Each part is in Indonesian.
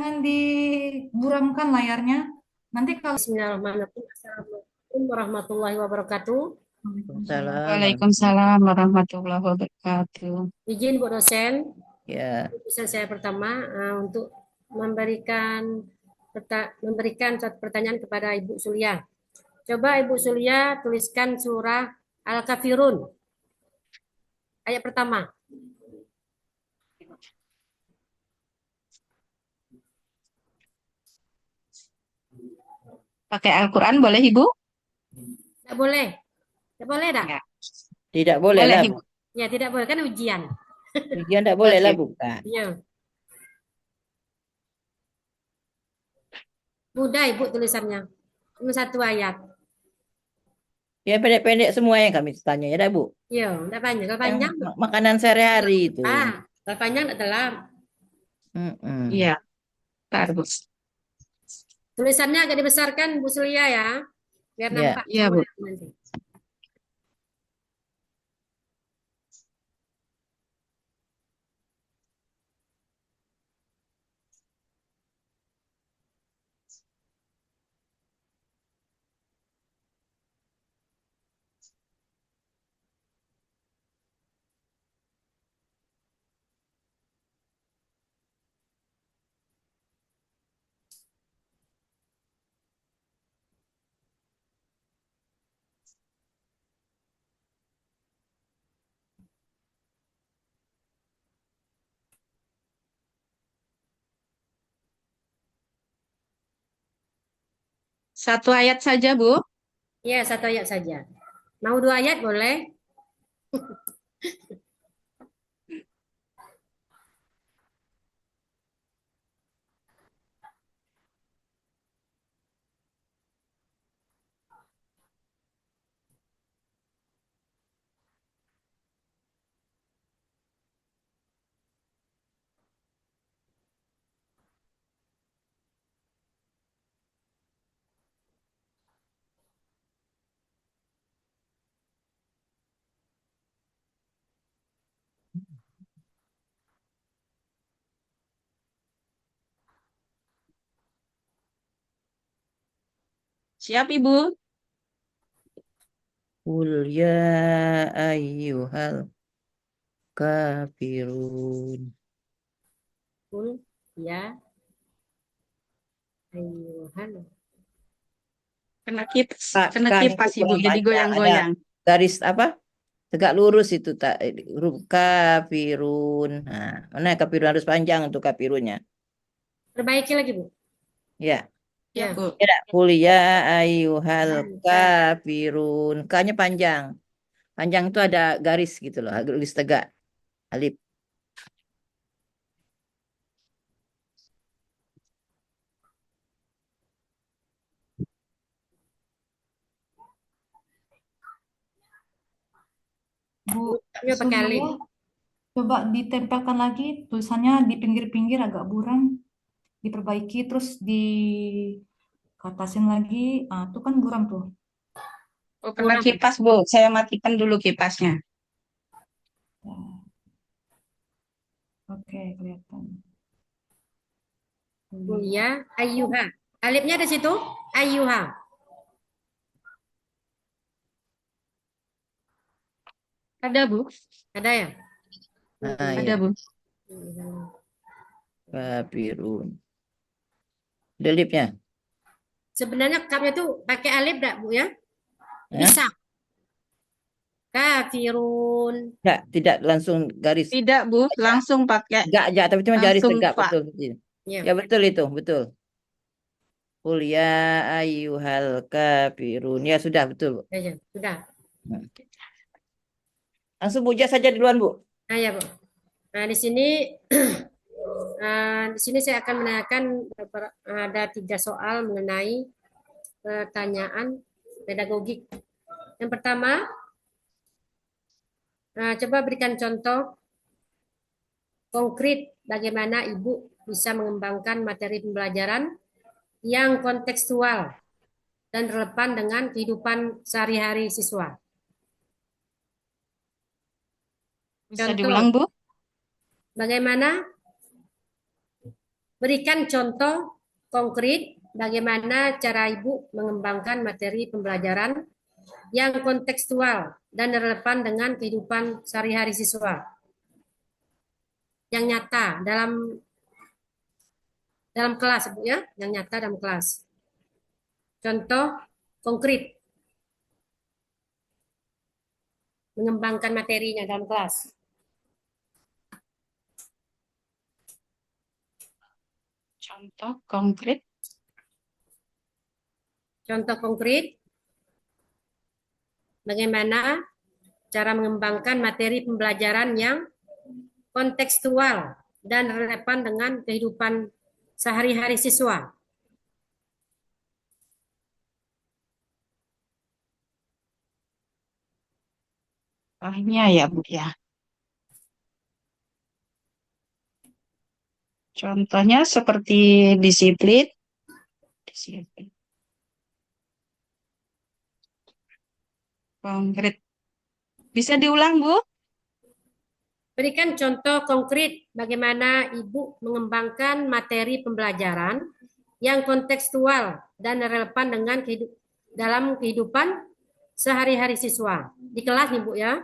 jangan diburamkan layarnya. Nanti kalau Bismillahirrahmanirrahim. Assalamualaikum warahmatullahi wabarakatuh. Waalaikumsalam. Waalaikumsalam. Waalaikumsalam warahmatullahi wabarakatuh. Izin Bu dosen, Ya, bisa saya pertama untuk memberikan satu pertanyaan kepada Ibu Sulia. Coba Ibu Sulia tuliskan surah Al-Kafirun ayat pertama. Pakai Al-Quran boleh, Ibu? Tidak boleh. Tidak boleh dah? Ya, tidak boleh boleh, lah, Bu. Ibu. Ya, tidak boleh kan ujian. Ujian tidak boleh lah, Oke. bukan. Ya. Mudah Ibu tulisannya. Cuma satu ayat. Ya, pendek-pendek semua yang kami tanya, ya, dah, Bu. Ya, tidak panjang. Kalau Yang panjang, makanan sehari-hari itu. kalau panjang tidak telam. Mm-mm. Iya, bentar, Bu. Tulisannya agak dibesarkan Bu Sulia ya, biar Ya, nampak Iya, Bu. semua nanti. Satu ayat saja, Bu. Ya, satu ayat saja. Mau dua ayat boleh? Siap, Ibu. Qul ya ayyuhal kafirun. Kul ya ayuhan. Kena Kan itu kipas, Ibu. kurang Jadi panjang, ada goyang-goyang. garis apa? Tegak lurus itu tak huruf kafirun. Nah, mana kafirun harus panjang untuk kafirunnya. Perbaiki lagi, Bu. Ya. Ya, Ya. Bu. Ya, qul ya ayyuhal Kaf. kafirun. K-nya panjang. Panjang itu ada garis gitu loh, garis tegak. Alif. Bu Ya, pakai alif. Sulia, coba ditempelkan lagi tulisannya di pinggir-pinggir agak buram, diperbaiki terus dikatasin lagi. Ah, tuh kan buram tuh. Oh, kena Kurang. kipas, Bu. Saya matikan dulu kipasnya. Ya, oke, kelihatan. Kul ya ayuha. Alifnya di situ. Ayuha. Ada, Bu. Ada ya? Nah, Ada, ya, Bu. kafirun. Ada alifnya. Sebenarnya kapnya tuh pakai alif enggak, Bu ya? Ya? Bisa. Kafirun. Tidak langsung garis. Tidak, Bu. Langsung pakai. Enggak aja, tapi cuma garis Langsung tegak, Pak. betul. Ya. Ya, betul itu, betul. Qul ya ayyuhal kafirun. Ya, sudah, betul. Ya, ya. Sudah. Hmm. Langsung puja saja duluan, Bu. Nah, ya, Bu. Nah, di sini saya akan menanyakan ada 3 soal mengenai pertanyaan pedagogik. Yang pertama, coba berikan contoh konkret bagaimana Ibu bisa mengembangkan materi pembelajaran yang kontekstual dan relevan dengan kehidupan sehari-hari siswa. Bisa Contoh, diulang, Bu? bagaimana Berikan contoh konkret bagaimana cara Ibu mengembangkan materi pembelajaran yang kontekstual dan relevan dengan kehidupan sehari-hari siswa. Yang nyata dalam kelas, Bu ya, yang nyata dalam kelas. Contoh konkret mengembangkan materinya dalam kelas. Contoh konkret. Contoh konkret bagaimana cara mengembangkan materi pembelajaran yang kontekstual dan relevan dengan kehidupan sehari-hari siswa. Contohnya ya, Bu ya. Contohnya seperti disiplin. Disiplin. Konkret. Bisa diulang, Bu? Berikan contoh konkret bagaimana Ibu mengembangkan materi pembelajaran yang kontekstual dan relevan dengan dalam kehidupan sehari-hari siswa. Di kelas nih, Bu ya.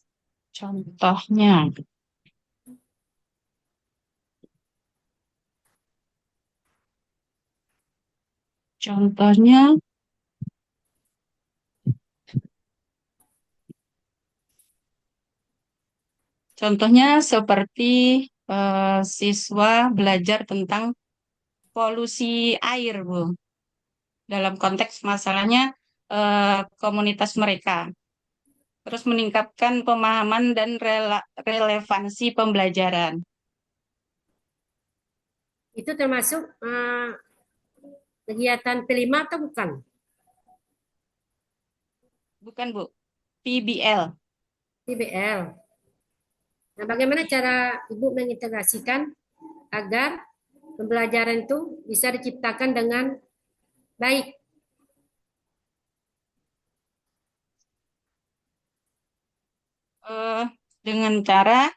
Contohnya. Contohnya seperti siswa belajar tentang polusi air, Bu. Dalam konteks masalahnya komunitas mereka. Terus meningkatkan pemahaman dan relevansi pembelajaran. Itu termasuk kegiatan P5 atau bukan? Bukan, Bu. PBL. PBL. Nah, bagaimana cara Ibu mengintegrasikan agar pembelajaran itu bisa diciptakan dengan baik? Dengan cara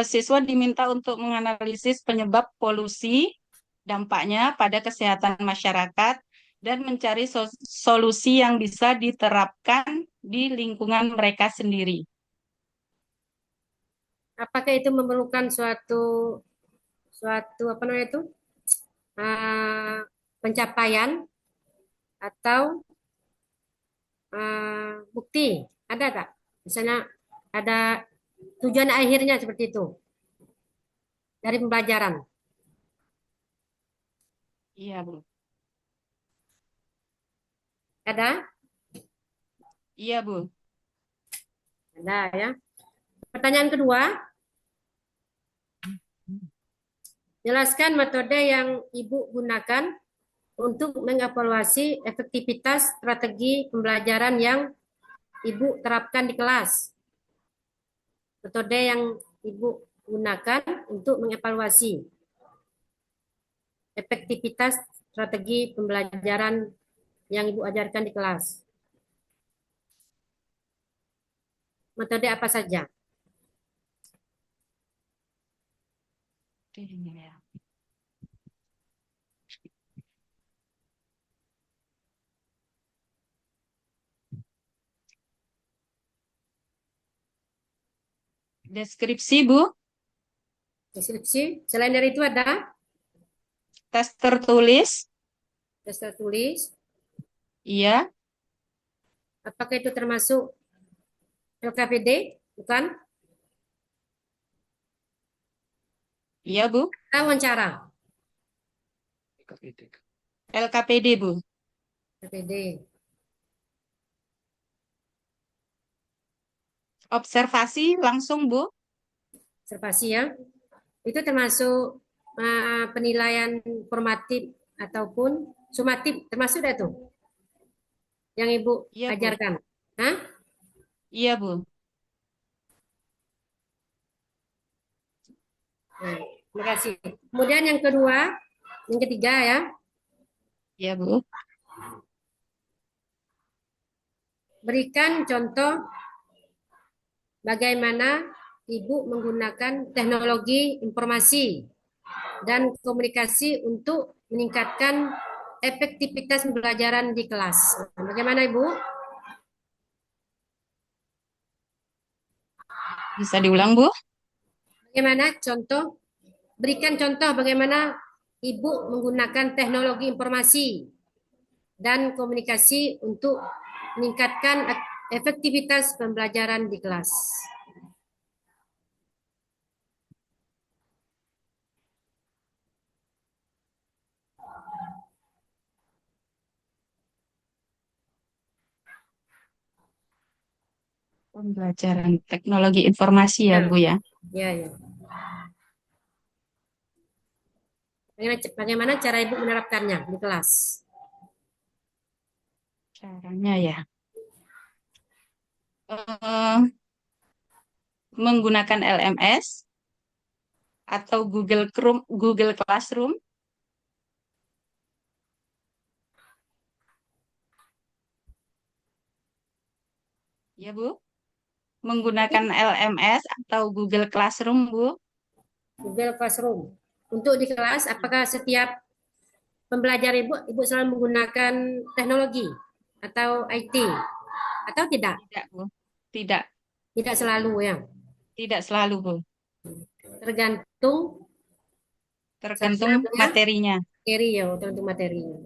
siswa diminta untuk menganalisis penyebab polusi, dampaknya pada kesehatan masyarakat, dan mencari solusi yang bisa diterapkan di lingkungan mereka sendiri. Apakah itu memerlukan suatu apa namanya itu pencapaian atau bukti? Ada tak? Misalnya ada tujuan akhirnya seperti itu dari pembelajaran. Iya, Bu. Ada? Iya, Bu. Ada ya. Pertanyaan kedua, jelaskan metode yang Ibu gunakan untuk mengevaluasi efektivitas strategi pembelajaran yang Ibu terapkan di kelas. Metode yang Ibu gunakan untuk mengevaluasi efektivitas strategi pembelajaran yang Ibu ajarkan di kelas. Metode apa saja? Deskripsi, Bu. Deskripsi. Selain dari itu ada Tes tertulis. tes tertulis. Iya. Apakah itu termasuk LKPD? Bukan? Iya, Bu. Wawancara. LKPD, Bu. LKPD. Observasi langsung, Bu. Observasi ya. Itu termasuk penilaian formatif ataupun sumatif, termasuk dah tuh yang Ibu Iya, Bu. ajarkan. Hah? Iya, Bu. Terima kasih. Kemudian yang kedua, yang ketiga ya, Iya, Bu. berikan contoh bagaimana Ibu menggunakan teknologi informasi dan komunikasi untuk meningkatkan efektivitas pembelajaran di kelas. Bagaimana Ibu? Bisa diulang, Bu? Bagaimana contoh? Berikan contoh bagaimana Ibu menggunakan teknologi informasi dan komunikasi untuk meningkatkan efektivitas pembelajaran di kelas. Pembelajaran teknologi informasi ya, Bu ya. Ya, ya. Bagaimana cara Ibu menerapkannya di kelas? Caranya ya. Eh, Menggunakan LMS atau Google Classroom. Ya, Bu. Menggunakan LMS atau Google Classroom, Bu. Google Classroom. Untuk di kelas, apakah setiap pembelajar Ibu selalu menggunakan teknologi atau IT atau tidak? Tidak, Bu. Tidak. Tidak selalu ya. Tidak selalu, Bu. Tergantung Tergantung materinya. materi ya, tergantung materinya.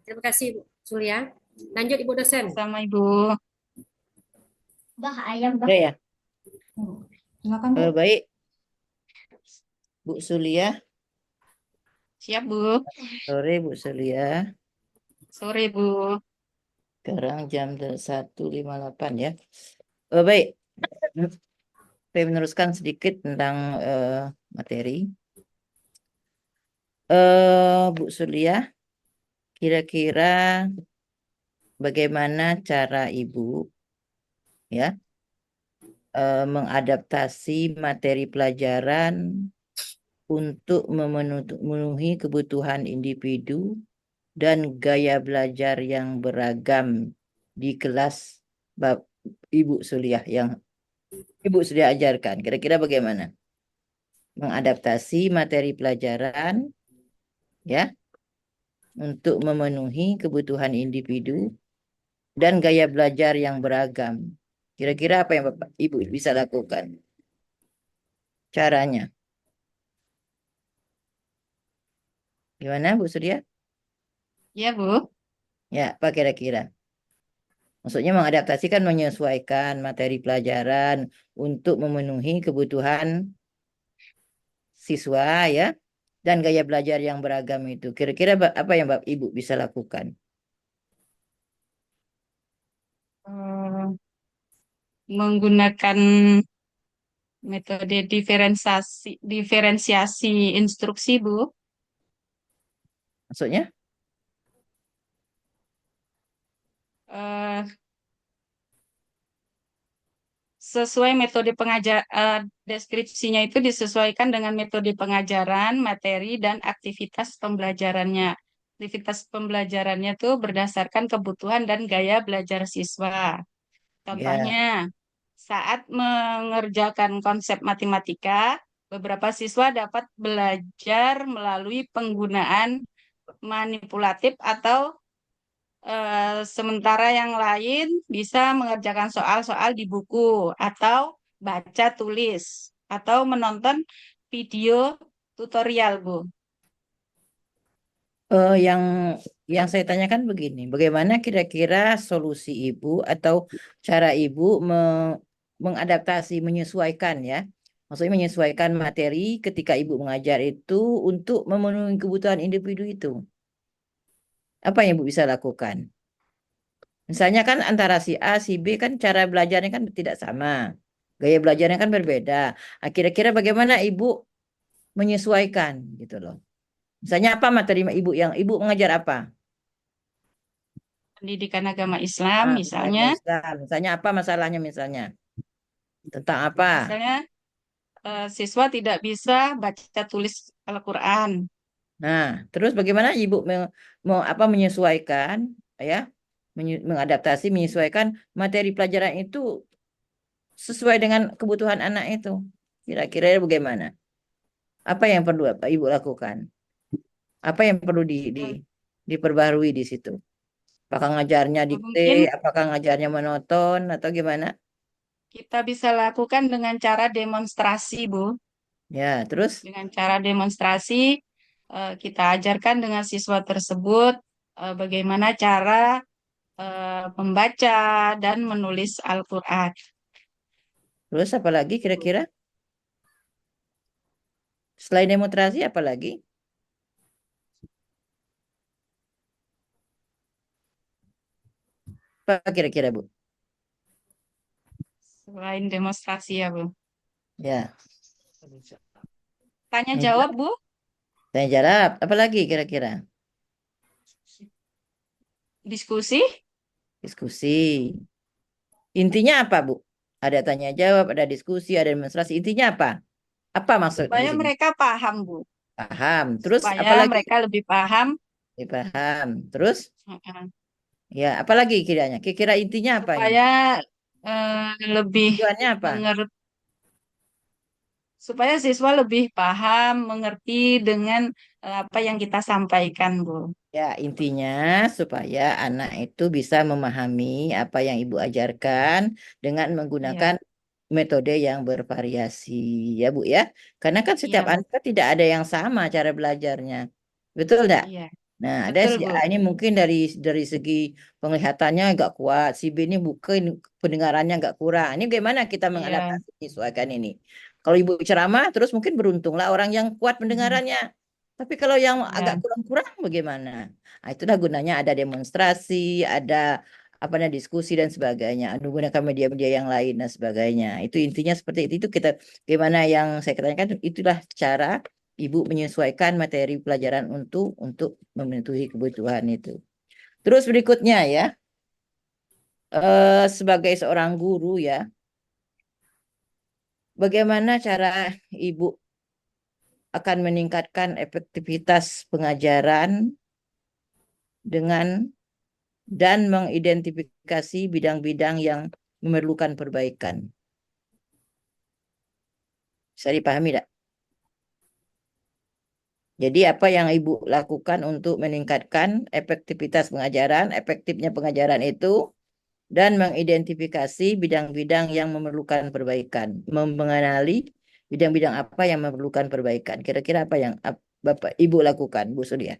Terima kasih Bu Sulia. Lanjut Ibu dosen. Sama Ibu. Udah ya? Silakan Bu. Baik, Bu Sulia. Siap, Bu. Sore Bu Sulia. Sore, Bu. Sekarang jam 1.58 ya. Baik, saya meneruskan sedikit tentang materi. Bu Sulia, kira-kira bagaimana cara Ibu ya mengadaptasi materi pelajaran untuk memenuhi kebutuhan individu dan gaya belajar yang beragam di kelas Ibu Suliah yang Ibu sudah ajarkan. Kira-kira bagaimana mengadaptasi materi pelajaran ya untuk memenuhi kebutuhan individu dan gaya belajar yang beragam. Kira-kira apa yang Bapak Ibu bisa lakukan? Caranya. Gimana Bu Surya? Ya, Bu. Ya, apa kira-kira? Maksudnya mengadaptasi kan menyesuaikan materi pelajaran untuk memenuhi kebutuhan siswa ya dan gaya belajar yang beragam itu. Kira-kira apa yang Bapak Ibu bisa lakukan? Menggunakan metode diferensiasi instruksi, Bu. Maksudnya? Eh, Sesuai metode deskripsinya itu disesuaikan dengan metode pengajaran, materi, dan aktivitas pembelajarannya. Aktivitas pembelajarannya itu berdasarkan kebutuhan dan gaya belajar siswa. Ya. Contohnya, saat mengerjakan konsep matematika, beberapa siswa dapat belajar melalui penggunaan manipulatif atau sementara yang lain bisa mengerjakan soal-soal di buku atau baca tulis atau menonton video tutorial, Bu. Yang saya tanyakan begini, bagaimana kira-kira solusi Ibu atau cara Ibu mengadaptasi, menyesuaikan ya? Maksudnya menyesuaikan materi ketika Ibu mengajar itu untuk memenuhi kebutuhan individu itu. Apa yang Ibu bisa lakukan? Misalnya kan antara si A, si B kan cara belajarnya kan tidak sama. Gaya belajarnya kan berbeda. Nah, kira-kira bagaimana Ibu menyesuaikan gitu loh. Misalnya apa materi Ibu yang Ibu mengajar apa? Pendidikan agama Islam misalnya. Misalnya apa masalahnya misalnya? Tentang apa? Misalnya siswa tidak bisa baca tulis Al-Quran. Nah, terus bagaimana Ibu mau apa menyesuaikan ya? Mengadaptasi menyesuaikan materi pelajaran itu sesuai dengan kebutuhan anak itu. Kira-kira bagaimana? Apa yang perlu Ibu lakukan? Apa yang perlu diperbarui di situ? Apakah ngajarnya dikte, Mungkin apakah ngajarnya monoton, atau gimana? kita bisa lakukan dengan cara demonstrasi, Bu. Ya, terus? Dengan cara demonstrasi, kita ajarkan dengan siswa tersebut bagaimana cara membaca dan menulis Al-Quran. Terus apa lagi kira-kira? Selain demonstrasi, apa lagi? Apa kira-kira, Bu? Selain demonstrasi ya, Bu. Ya, Tanya yang jawab, jelas. Bu. Tanya jawab. Apa lagi kira-kira? Diskusi Diskusi. Intinya apa, Bu? Ada tanya jawab, ada diskusi, ada demonstrasi. Intinya apa? Apa maksud di supaya sini? mereka paham, Bu. Paham. Terus Supaya apa lagi? mereka lebih paham. Paham. Terus uh, ya, apa lagi kiranya? Kira-kira intinya apa ini? supaya lebih Tujuannya apa? mengerti, supaya siswa lebih paham, mengerti dengan apa yang kita sampaikan, Bu. Ya, intinya supaya anak itu bisa memahami apa yang ibu ajarkan dengan menggunakan Iya, metode yang bervariasi, ya Bu ya. Karena kan setiap iya, Bu. anak kan tidak ada yang sama cara belajarnya. Betul enggak? Iya, Nah, ada betul, si Bu. A ini mungkin dari segi penglihatannya agak kuat, si B ini mungkin pendengarannya agak kurang. Ini bagaimana kita Iya. mengadaptasi menyesuaikan ini? Kalau ibu ceramah, terus mungkin beruntunglah orang yang kuat Mhm. pendengarannya. Tapi kalau yang agak Iya, kurang-kurang bagaimana? Nah, itulah gunanya ada demonstrasi, ada apa namanya diskusi dan sebagainya, menggunakan media-media yang lain dan sebagainya. Itu intinya seperti itu kita gimana yang saya katakan itulah cara ibu menyesuaikan materi pelajaran untuk memenuhi kebutuhan itu. Terus berikutnya ya, sebagai seorang guru ya, bagaimana cara ibu akan meningkatkan efektivitas pengajaran dengan dan mengidentifikasi bidang-bidang yang memerlukan perbaikan. Bisa dipahami tidak? Jadi apa yang Ibu lakukan untuk meningkatkan efektivitas pengajaran, efektifnya pengajaran itu, dan mengidentifikasi bidang-bidang yang memerlukan perbaikan, mengenali bidang-bidang apa yang memerlukan perbaikan. Kira-kira apa yang Bapak Ibu lakukan, Bu Surya?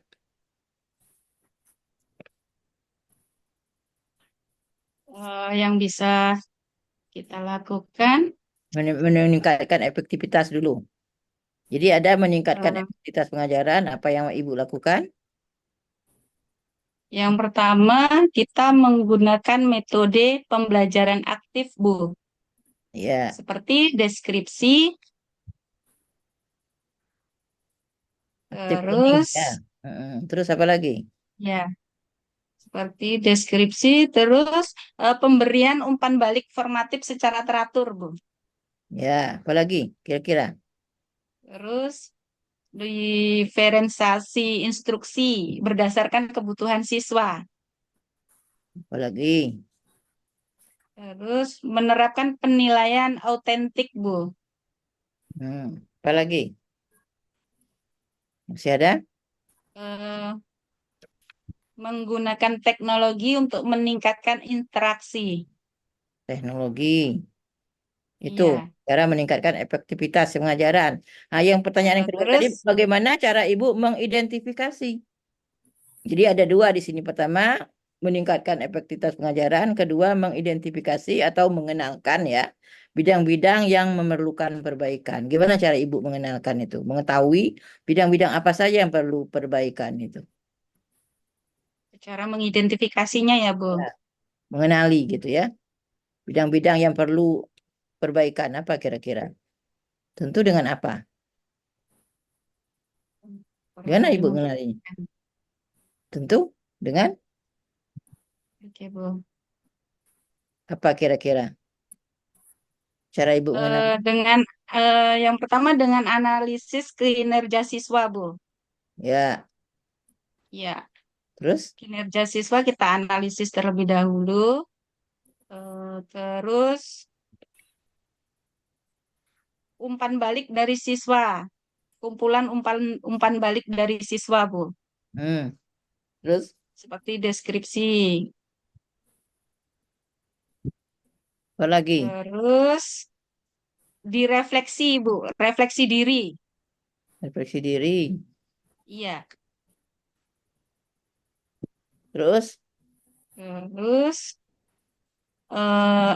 yang bisa kita lakukan, Meningkatkan efektivitas dulu. Jadi ada meningkatkan eh, efektivitas pengajaran, apa yang Ibu lakukan? yang pertama kita menggunakan metode pembelajaran aktif, Bu, Ya, seperti deskripsi, aktif learning. terus Ya. Terus apa lagi? ya seperti deskripsi, terus pemberian umpan balik formatif secara teratur, Bu. Ya, apa lagi? Kira-kira Terus diferensiasi instruksi berdasarkan kebutuhan siswa. apa lagi? Terus menerapkan penilaian autentik, Bu. Apa lagi? Masih ada? Eh, menggunakan teknologi untuk meningkatkan interaksi. Teknologi. Itu Iya. cara meningkatkan efektivitas pengajaran. Nah, yang pertanyaan yang kedua tadi, Terus bagaimana cara Ibu mengidentifikasi? Jadi ada dua di sini. Pertama, meningkatkan efektivitas pengajaran. Kedua, mengidentifikasi atau mengenalkan ya bidang-bidang yang memerlukan perbaikan. Gimana cara Ibu mengenalkan itu? Mengetahui bidang-bidang apa saja yang perlu perbaikan itu. cara mengidentifikasinya ya, Bu. Ya, mengenali gitu ya. Bidang-bidang yang perlu perbaikan apa kira-kira? Tentu dengan apa? Perlu Gimana Ibu mengenalinya? dimungkinkan. Tentu dengan Oke, Bu. apa kira-kira? Cara Ibu mengenali? Dengan yang pertama dengan analisis kinerja siswa, Bu. Ya, Ya, terus kinerja siswa kita analisis terlebih dahulu. Terus umpan balik dari siswa. Kumpulan umpan balik dari siswa, Bu. Hmm. Terus Seperti deskripsi. apa lagi? Terus direfleksi, Bu. Refleksi diri. Refleksi diri. Iya. Terus Terus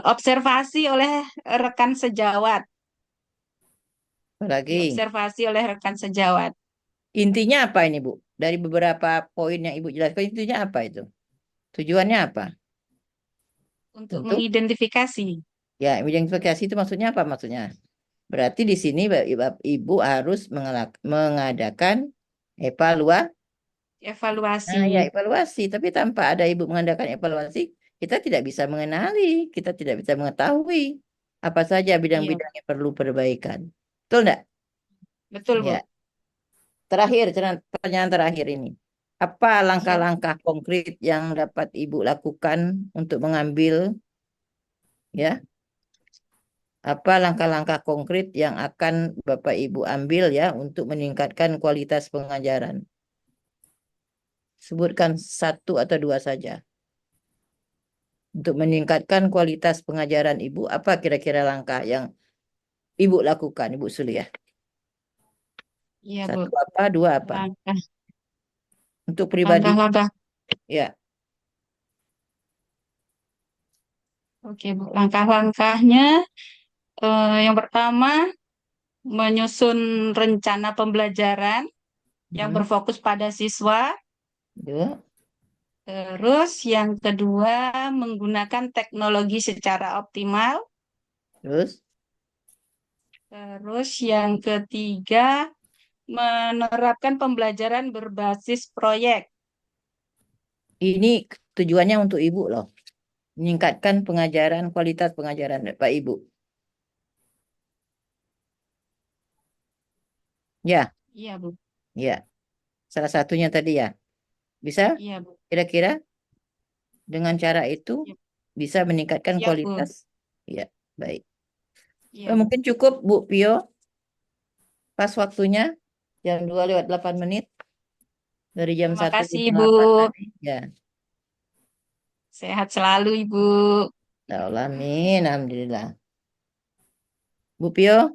observasi oleh rekan sejawat. apa lagi? Diobservasi oleh rekan sejawat. Intinya apa ini, Bu? Dari beberapa poin yang Ibu jelaskan, intinya apa itu? Tujuannya apa? Untuk Untuk mengidentifikasi. ya identifikasi itu maksudnya apa maksudnya? Berarti di sini Ibu harus mengadakan evaluasi. Evaluasi. Nah, ya evaluasi. Tapi tanpa ada Ibu mengadakan evaluasi, kita tidak bisa mengenali, kita tidak bisa mengetahui apa saja Iya, bidang-bidang yang perlu perbaikan. Betul enggak? betul, Bu. Ya. Terakhir, pertanyaan terakhir ini. Apa Siap. langkah-langkah konkret yang dapat Ibu lakukan untuk mengambil, ya, apa langkah-langkah konkret yang akan Bapak Ibu ambil ya untuk meningkatkan kualitas pengajaran? Sebutkan satu atau dua saja. Untuk meningkatkan kualitas pengajaran Ibu, apa kira-kira langkah yang Ibu lakukan, Ibu Suliah? Iya, Bu. Satu apa, dua apa? Langkah, Untuk pribadi, langkah-langkah. ya. Oke, Bu. Langkah-langkahnya yang pertama menyusun rencana pembelajaran yang Hmm, berfokus pada siswa. dua. Terus yang kedua menggunakan teknologi secara optimal. Terus, Terus yang ketiga menerapkan pembelajaran berbasis proyek. ini tujuannya untuk Ibu loh. Meningkatkan pengajaran, kualitas pengajaran Pak Ibu. Ya, Iya, Bu. ya. Salah satunya tadi ya. Bisa Iya, Bu. kira-kira dengan cara itu Siap, bisa meningkatkan siap, Bu. kualitas. Ya, baik. Iya, Bu. Mungkin cukup Bu Pio, pas waktunya jam 2:08 dari jam Terima 1 kasih, jam Bu. 8 tadi. Ya, Sehat selalu, Ibu. ya Allah, amin, alhamdulillah. Bu Pio,